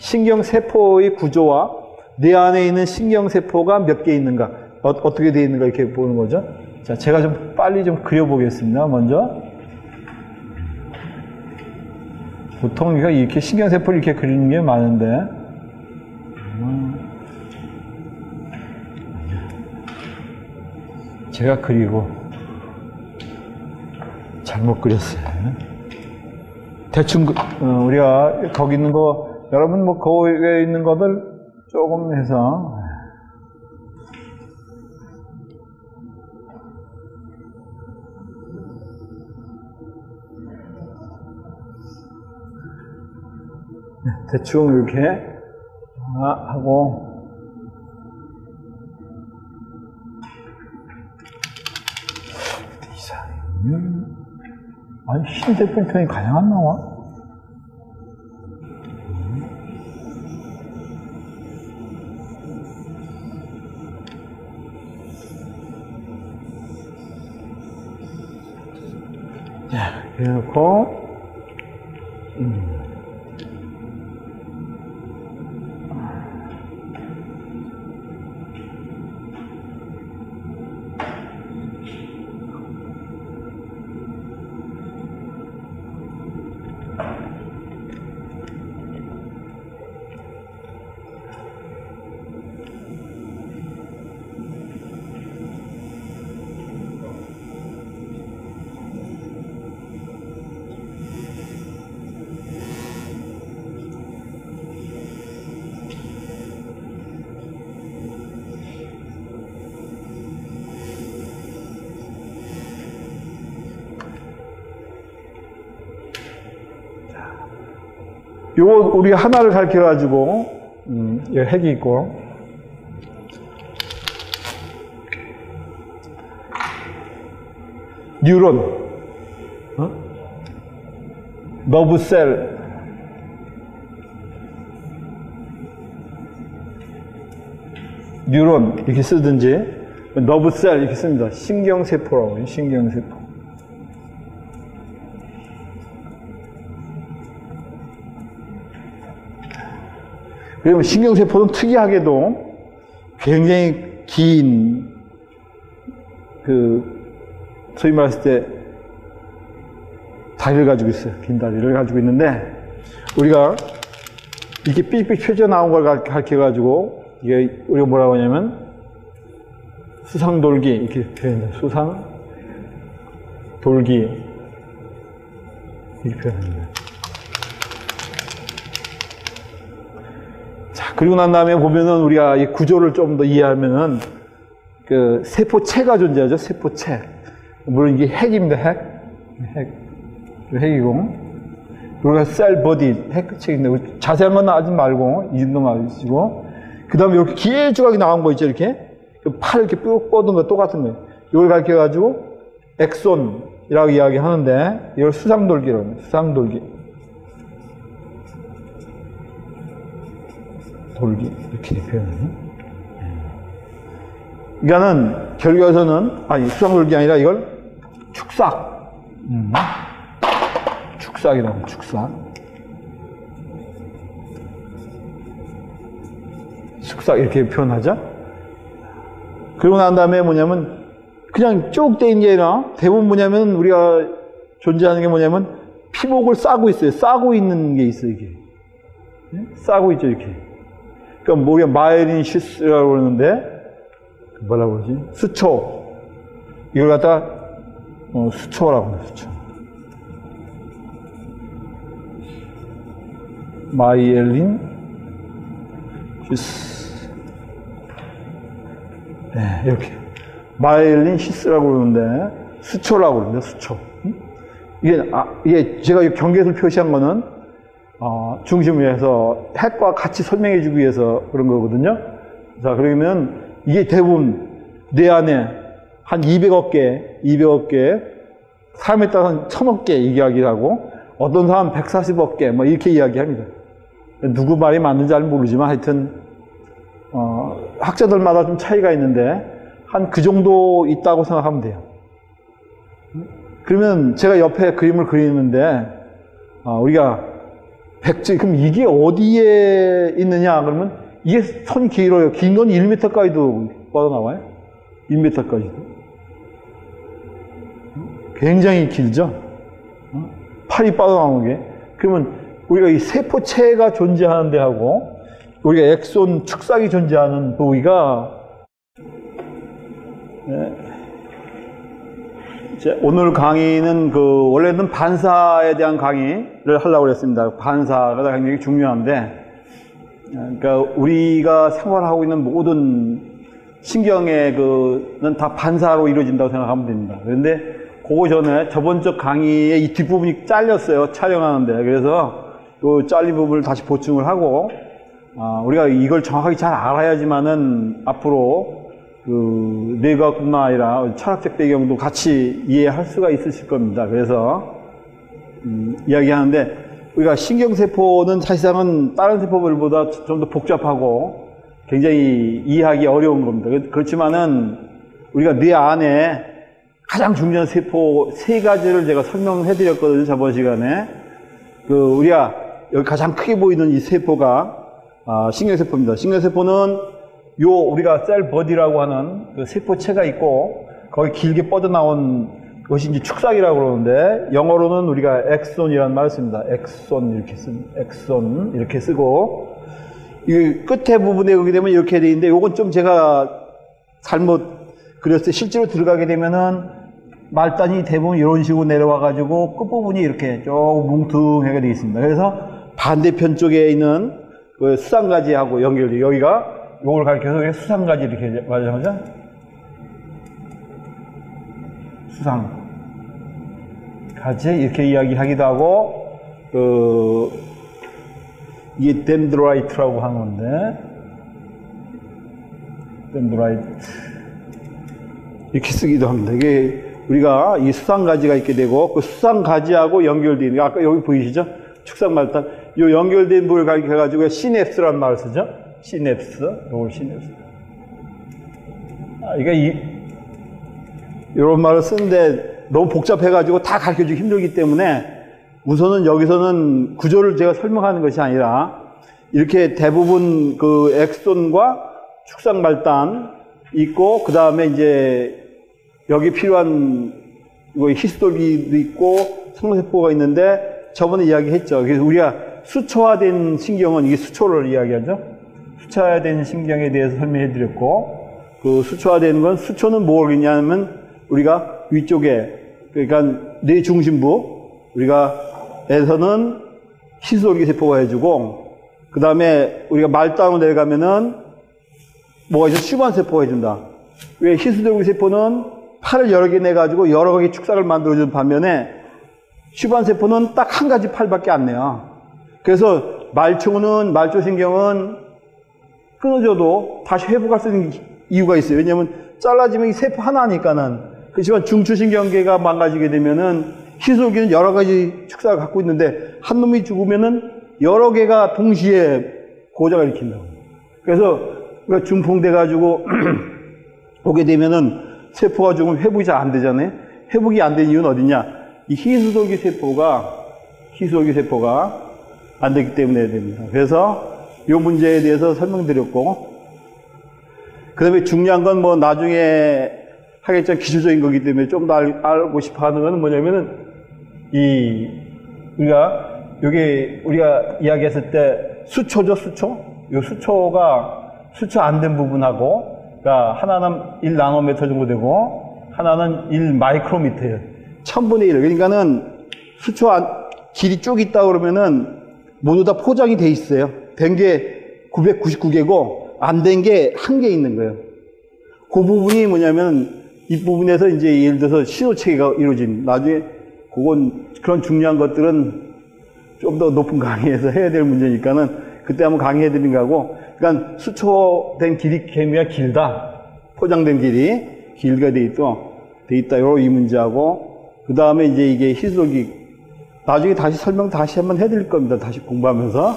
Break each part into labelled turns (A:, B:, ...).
A: 신경세포의 구조와 뇌 안에 있는 신경세포가 몇 개 있는가, 어떻게 되어 있는가 이렇게 보는 거죠. 자, 제가 좀 빨리 좀 그려보겠습니다. 먼저. 보통 우리가 이렇게 신경세포를 이렇게 그리는 게 많은데, 제가 그리고 잘못 그렸어요. 대충 우리가 거기 있는 거, 여러분 뭐 거기에 있는 것들 조금 해서 대충 이렇게 하고, 이상해. 아니, 흰색깔 편이 가장 안 나와? 자, 이렇게 요거 우리 하나를 가르쳐가지고 여기 핵이 있고, 뉴런, 너브셀, 뉴런 이렇게 쓰든지, 너브셀 이렇게 씁니다. 신경세포라고 해요. 신경세포. 그러면 신경세포는 특이하게도 굉장히 긴, 소위 말했을 때 다리를 가지고 있어요. 긴 다리를 가지고 있는데, 우리가 이렇게 삑삑 펴져 나온 걸 가르쳐가지고, 이게 우리가 뭐라고 하냐면, 수상돌기, 이렇게 표현해요. 수상돌기. 이렇게 표현합니다. 그리고 난 다음에 보면은 우리가 이 구조를 좀 더 이해하면은 세포체가 존재하죠. 세포체. 물론 이게 핵입니다. 핵이고. 그리고 셀 버디, 핵체인데 자세한 건 하지 말고 이 정도만 아시고. 그 다음에 이렇게 길쭉하게 나온 거 있죠. 이렇게 팔 이렇게 쭉 뻗은 거 똑같은 거예요. 이걸 가르쳐가지고 엑손이라고 이야기하는데, 이걸 수상돌기라고 합니다. 수상돌기. 돌기 이렇게 표현해요. 그러니까는 결과에서는 수상돌기 아니라 이걸 축삭, 축삭이라고 합니다. 축삭 이렇게 표현하죠. 그리고 난 다음에 뭐냐면 그냥 쭉 돼 있는 게 아니라 대부분 뭐냐면 우리가 존재하는 게 뭐냐면 피복을 싸고 있어요. 싸고 있는 게 있어요. 이게 싸고 있죠. 이렇게. 그러니까 우리가 마이린 시스라고 그러는데, 뭐라고 그러지? 수초. 이걸 갖다가 수초라고 해요. 수초. 마이엘린 시스. 네, 이렇게. 마이엘린 시스라고 그러는데, 수초라고 그러는데, 수초. 이게 제가 경계에서 표시한 거는 중심을 해서 핵과 같이 설명해 주기 위해서 그런 거거든요. 자, 그러면 이게 대부분 뇌 안에 한 200억 개, 사람에 따라 한 1000억 개 이야기하고, 어떤 사람은 140억 개, 뭐 이렇게 이야기합니다. 누구 말이 맞는지 잘 모르지만 하여튼, 학자들마다 좀 차이가 있는데, 한 그 정도 있다고 생각하면 돼요. 그러면 제가 옆에 그림을 그리는데, 우리가 백지, 그럼 이게 어디에 있느냐? 그러면 이게 선이 길어요. 긴 건 1m까지도 뻗어나와요. 1m까지도. 굉장히 길죠? 팔이 뻗어나오는 게. 그러면 우리가 이 세포체가 존재하는 데하고 우리가 엑손 축삭이 존재하는 부위가 오늘 강의는 원래는 반사에 대한 강의를 하려고 했습니다. 반사가 굉장히 중요한데, 그러니까 우리가 생활하고 있는 모든 신경의 는 다 반사로 이루어진다고 생각하면 됩니다. 그런데 그거 전에 저번 주 강의의 이 뒷부분이 잘렸어요. 촬영하는데. 그래서 그 잘린 부분을 다시 보충을 하고, 우리가 이걸 정확하게 잘 알아야지만은 앞으로 뇌과학뿐만 아니라 철학적 배경도 같이 이해할 수가 있으실 겁니다. 그래서 이야기하는데, 우리가 신경세포는 사실상은 다른 세포들보다 좀 더 복잡하고 굉장히 이해하기 어려운 겁니다. 그렇지만은 우리가 뇌 안에 가장 중요한 세포 3가지를 제가 설명해 드렸거든요, 저번 시간에. 우리가 여기 가장 크게 보이는 이 세포가 신경세포입니다. 신경세포는 우리가 셀 버디라고 하는 그 세포체가 있고, 거기 길게 뻗어나온 것이 이제 축삭이라고 그러는데, 영어로는 우리가 엑손이라는 말을 씁니다. 엑손 이렇게 쓰고, 이 끝에 부분에 오게 되면 이렇게 돼 있는데, 요건 좀 제가 잘못 그렸어요. 실제로 들어가게 되면은 말단이 대부분 이런 식으로 내려와가지고 끝부분이 이렇게 조금 뭉퉁하게 되어 있습니다. 그래서 반대편 쪽에 있는 그 수상가지하고 연결돼, 여기가 요걸 가리켜서 수상가지 이렇게 말하죠? 수상가지 이렇게 이야기하기도 하고, 이게 덴드라이트라고 하는 건데, 덴드라이트 이렇게 쓰기도 합니다. 이게 우리가 이 수상가지가 있게 되고, 그 수상가지하고 연결되어 있는, 아까 여기 보이시죠? 축상말단. 요 연결된 부분을 가리켜가지고 시냅스라는 말을 쓰죠? 시냅스. 요걸 시냅스. 이런 말을 쓰는데 너무 복잡해가지고 다 가르쳐주기 힘들기 때문에 우선은 여기서는 구조를 제가 설명하는 것이 아니라 이렇게 대부분 그 엑손과 축상말단 있고, 그 다음에 이제 여기 필요한 히스토리도 있고 성세포가 있는데, 저번에 이야기했죠. 그래서 우리가 수초화된 신경은 이게 수초를 이야기하죠. 수초화된 신경에 대해서 설명해 드렸고, 그 수초화된 건, 수초는 뭘 있냐면 우리가 위쪽에, 그러니까 뇌 중심부, 에서는 히스토리 세포가 해주고, 그 다음에 우리가 말단으로 내려가면은 뭐가 있어? 슈반 세포가 해준다. 왜? 히스토리 세포는 팔을 여러 개 내가지고 여러 가지 축삭을 만들어주는 반면에 슈반 세포는 딱 한 가지 팔밖에 안 내요. 그래서 말초신경은 끊어져도 다시 회복할 수 있는 이유가 있어요. 왜냐면 잘라지면 이 세포 하나니까는. 그렇지만 중추신경계가 망가지게 되면은 히스토리는 여러 가지 축삭을 갖고 있는데, 한 놈이 죽으면은 여러 개가 동시에 고장을 일으킨다고. 그래서 우리가 중풍돼가지고 오게 되면은 세포가 죽으면 회복이 잘 안 되잖아요. 회복이 안 되는 이유는 어디냐? 이 히스토리 세포가 안 되기 때문에 됩니다. 그래서 이 문제에 대해서 설명드렸고, 그 다음에 중요한 건 뭐 나중에 하겠지만 기초적인 거기 때문에 좀 더 알고 싶어 하는 건 뭐냐면은, 우리가 이야기했을 때 수초죠, 수초? 이 수초 안 된 부분하고, 그러니까 하나는 1나노미터 정도 되고, 하나는 1마이크로미터예요. 1000분의 1. 그러니까는 수초 길이 쭉 있다 그러면은 모두 다 포장이 돼 있어요. 된 게 999개고, 안 된 게 1개 있는 거예요. 그 부분이 뭐냐면, 이 부분에서 이제 예를 들어서 신호체계가 이루어진, 나중에 그런 중요한 것들은 좀 더 높은 강의에서 해야 될 문제니까는 그때 한번 강의해 드린 거고, 그러니까 수초된 길이 개미가 길다. 포장된 길이 길게 돼 있다. 요 이 문제하고, 그 다음에 이제 이게 히스토리, 나중에 다시 설명 다시 한번 해 드릴 겁니다. 다시 공부하면서.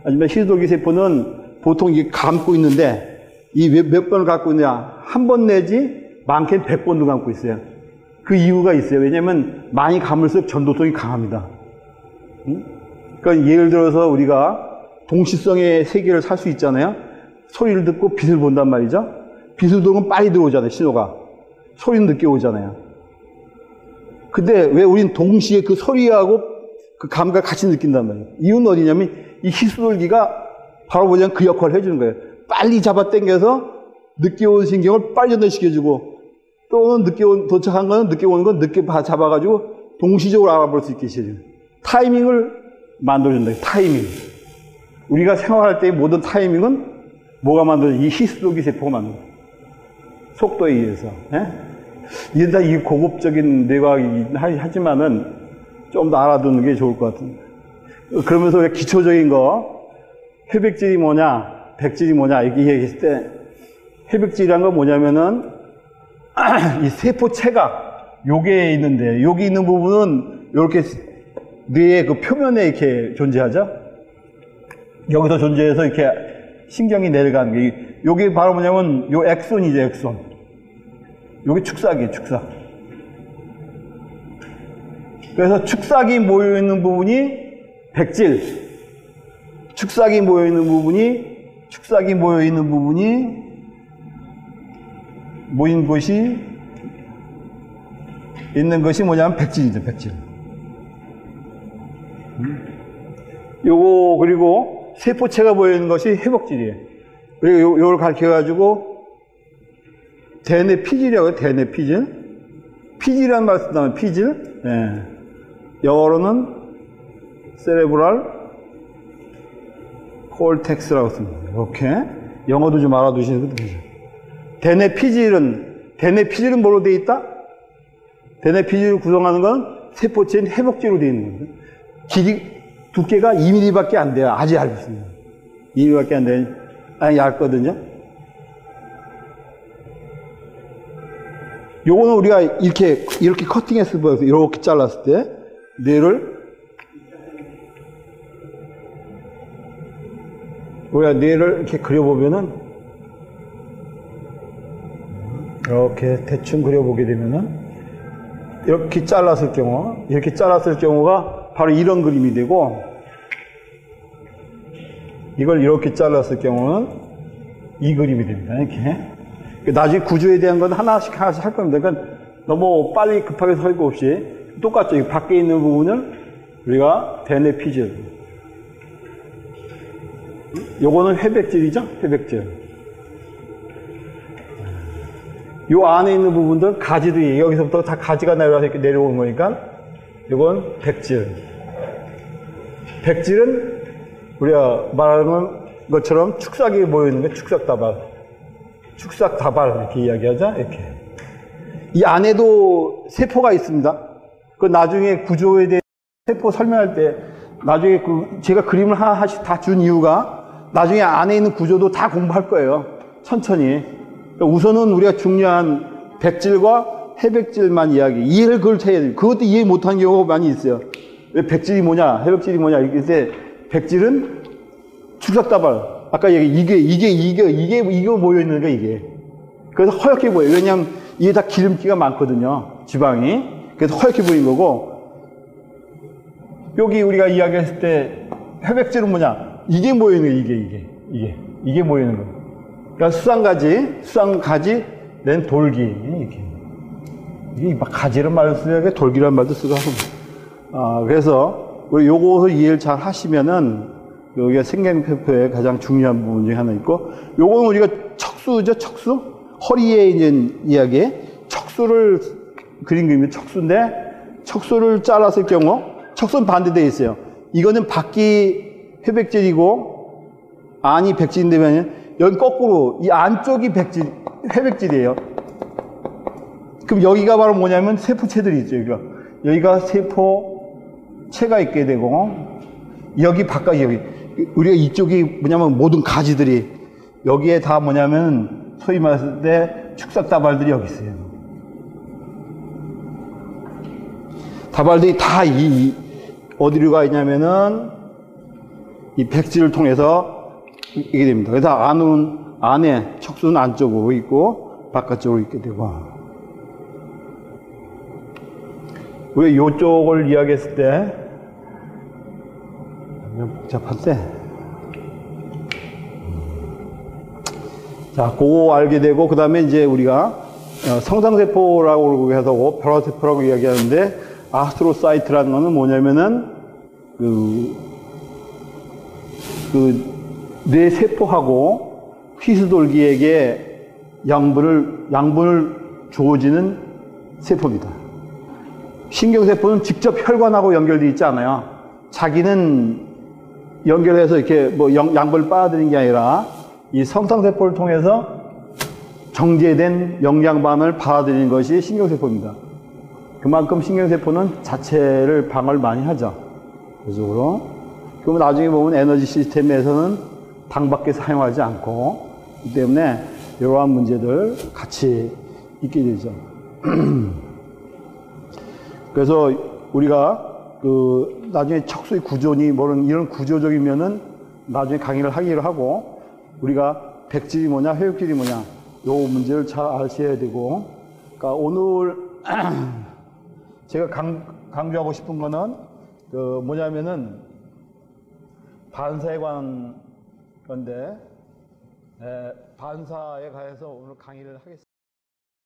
A: 하지만 히스토리 세포는 보통 이게 감고 있는데, 이 몇 번을 갖고 있느냐? 한 번 내지 많게는 100번도 감고 있어요. 그 이유가 있어요. 왜냐면 많이 감을수록 전도성이 강합니다. 그러니까 예를 들어서 우리가 동시성의 세계를 살 수 있잖아요. 소리를 듣고 빛을 본단 말이죠. 빛을 들으면 빨리 들어오잖아요, 신호가. 소리는 늦게 오잖아요. 근데 왜 우린 동시에 그 소리하고 그 감각을 같이 느낀단 말이에요. 이유는 어디냐면 이 희수돌기가 바로 뭐냐면 그 역할을 해주는 거예요. 빨리 잡아당겨서 늦게 온 신경을 빨리 전달시켜주고, 또는 도착한 거는 늦게 오는 건 늦게 잡아가지고 동시적으로 알아볼 수 있게 해주는 타이밍을 만들어준다. 타이밍. 우리가 생활할 때의 모든 타이밍은 뭐가 만들어져? 이 희수돌기 세포가 만들어져. 속도에 의해서. 이게 다 이 고급적인 뇌과학이긴 하지만은 좀 더 알아두는 게 좋을 것 같은데. 그러면서 우리가 기초적인 거, 회백질이 뭐냐, 백질이 뭐냐, 이렇게 얘기했을 때, 회백질이란 건 뭐냐면은, 이 세포체가 요게 있는데, 여기 있는 부분은 이렇게 뇌의 그 표면에 이렇게 존재하죠? 여기서 존재해서 이렇게 신경이 내려가는 게, 요게 바로 뭐냐면, 요 엑손이죠, 엑손. 요게 축삭이에요, 축삭. 그래서 축삭이 모여있는 부분이 백질. 축삭이 모여있는 부분이 모인 것이 있는 것이 뭐냐면 백질이죠, 백질. 요거, 그리고 세포체가 모여있는 것이 회복질이에요. 그리고 요걸 가르쳐가지고 대뇌 피질이라고 해요, 대뇌 피질. 피질이라는 말 쓴다면 피질. 예. 영어로는 세레브랄 콜텍스라고 씁니다. 이렇게. 영어도 좀 알아두시는 것도 되죠. 대뇌 피질은 뭐로 되어 있다? 대뇌 피질을 구성하는 건 세포체인 회복질로 되어 있는 겁니다. 두께가 2mm밖에 안 돼요. 아주 얇습니다. 2mm밖에 안 돼요. 아니, 얇거든요. 요거는 우리가 이렇게 커팅해서 보여서 이렇게 잘랐을 때, 우리가 뇌를 이렇게 그려보면은, 이렇게 대충 그려보게 되면은, 이렇게 잘랐을 경우가 바로 이런 그림이 되고, 이걸 이렇게 잘랐을 경우는 이 그림이 됩니다. 이렇게. 나중에 구조에 대한 건 하나씩 할 겁니다. 그러니까 너무 빨리 급하게 설 거 없이 똑같죠. 이 밖에 있는 부분을 우리가 대뇌 피질. 요거는 회백질이죠. 회백질. 요 안에 있는 부분들 가지들이 여기서부터 다 가지가 내려와서 이렇게 내려오는 거니까 요건 백질. 백질은 우리가 말하는 것처럼 축삭이 모여있는 게 축삭다발. 축삭다발 이렇게 이야기하자. 이렇게. 이 안에도 세포가 있습니다. 그 나중에 구조에 대해 세포 설명할 때 나중에 제가 그림을 하나씩 다 준 이유가 나중에 안에 있는 구조도 다 공부할 거예요. 천천히. 우선은 우리가 중요한 백질과 해백질만 이해를 그걸 해야 돼요. 그것도 이해 못한 경우가 많이 있어요. 왜 백질이 뭐냐, 해백질이 뭐냐 이렇게 때 백질은 축삭다발. 아까 이게 모여 있는 게 이게. 그래서 허옇게 보여요. 왜냐하면 이게 다 기름기가 많거든요. 지방이. 그래서 허옇게 보인 거고, 여기 우리가 이야기했을 때 회백질은 뭐냐? 이게 모여 있는 거예요. 이게 모여 있는 거예요. 그러니까 수상가지, 낸 돌기. 이게 막 가지란 말을 쓰려고 돌기란 말도 쓰고 하고. 그래서 우리 요것을 이해를 잘 하시면은 여기가 생명세포의 가장 중요한 부분 중에 하나 있고, 요거는 우리가 척수죠, 척수? 허리에 있는 이야기에 척수를 그린 그림이 척수인데, 척수를 잘랐을 경우, 척수는 반대되어 있어요. 이거는 밖이 회백질이고, 안이 백질인데, 여기 거꾸로, 이 안쪽이 회백질이에요. 그럼 여기가 바로 뭐냐면 세포체들이 있죠, 여기가 세포체가 있게 되고, 여기 바깥이 우리가 이쪽이 뭐냐면 모든 가지들이 여기에 다 뭐냐면 소위 말했을 때 축삭다발들이 여기 있어요. 다발들이 다 어디로 가 있냐면은 이 백질을 통해서 이게 됩니다. 그래서 안에 척수는 안쪽으로 있고 바깥쪽으로 있게 되고, 우리가 이쪽을 이야기했을 때
B: 복잡한데. 자, 그거 알게 되고, 그 다음에 이제 우리가 성장세포라고 해서 벼라세포라고 이야기하는데, 아스트로사이트라는 거는 뭐냐면은, 뇌 세포하고 휘수돌기에게 양분을 주어지는 세포입니다. 신경세포는 직접 혈관하고 연결되어 있지 않아요. 자기는 연결해서 이렇게 뭐 양분을 빨아들이는 게 아니라 이 성장세포를 통해서 정제된 영양반을 받아들이는 것이 신경세포입니다. 그만큼 신경세포는 자체를 방어를 많이 하죠. 그쪽으로. 그러면 나중에 보면 에너지 시스템에서는 당밖에 사용하지 않고, 이 때문에 이러한 문제들 같이 있게 되죠. 그래서 우리가 나중에 척수의 구조니 뭐는 이런 구조적이면은 나중에 강의를 하기로 하고, 우리가 백질이 뭐냐, 회육질이 뭐냐, 요 문제를 잘 아셔야 되고, 그러니까 오늘 제가 강조하고 싶은 거는 뭐냐면은 반사에 관한 건데, 반사에 관해서 오늘 강의를 하겠습니다.